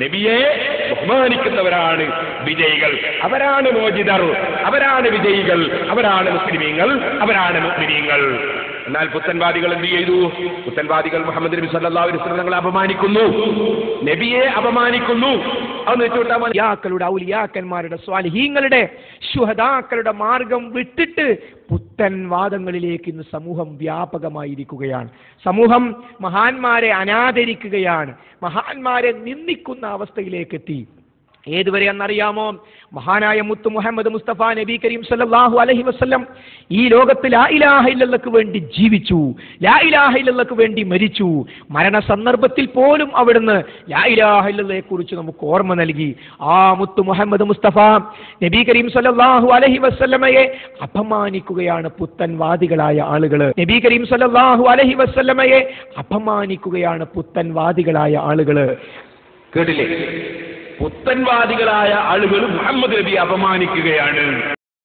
നബിയെ ബഹുമാനിക്കുന്നവരാണ് വിജയികൾ, അവരാണ് മോചിതർ, അവരാണ് വിജയികൾ, അവരാണ് മുസ്ലിമീങ്ങൾ, അവരാണ് മുഅ്മിനീങ്ങൾ. എന്നാൽ പുത്തൻവാദികൾ എന്ത് ചെയ്തു? പുത്തൻവാദികൾ മുഹമ്മദ് നബി സല്ലല്ലാഹു അലൈഹി വസല്ലം തങ്ങളെ അപമാനിക്കുന്നു, നബിയെ അപമാനിക്കുന്നു. ഔലിയാക്കളുടെ, ഔലിയാക്കന്മാരുടെ, സ്വാലിഹീങ്ങളുടെ, ശുഹദാക്കളുടെ മാർഗം വിട്ടിട്ട് പുത്തൻവാദങ്ങളിലേക്ക് ഇന്ന് സമൂഹം വ്യാപകമായിരിക്കുകയാണ്. സമൂഹം മഹാന്മാരെ അനാദരിക്കുകയാണ്, മഹാന്മാരെ നിന്ദിക്കുന്ന അവസ്ഥയിലേക്ക് എത്തി. ഏതുവരെ എന്നറിയാമോ? മഹാനായ മുത്തു മുഹമ്മദ് മുസ്തഫ നബി കരീം സല്ലല്ലാഹു അലൈഹി വസല്ലം ഈ ലോകത്ത് ലാ ഇലാഹ ഇല്ലല്ലാഹ്ക്ക് വേണ്ടി ജീവിച്ചു, ലാ ഇലാഹ ഇല്ലല്ലാഹ്ക്ക് വേണ്ടി മരിച്ചു. മരണ സന്ദർഭത്തിൽ പോലും അവിടുന്ന് ലാ ഇലാഹ ഇല്ലല്ലാഹയെ കുറിച്ച് നമുക്ക് ഓർമ്മ നൽകി. ആ മുത്തു മുഹമ്മദ് മുസ്തഫ നബി കരീം സല്ലല്ലാഹു അലൈഹി വസല്ലമയെ അപമാനിക്കുകയാണ് പുത്തൻവാദികളായ ആളുകൾ. നബി കരീം സല്ലല്ലാഹു അലൈഹി വസല്ലമയെ അപമാനിക്കുകയാണ് പുത്തൻവാദികളായ ആളുകൾ. കേട്ടില്ലേ? പുത്തൻവാദികളായ ആളുകൾ മുഹമ്മദ് നബിയെ അപമാനിക്കുകയാണ്.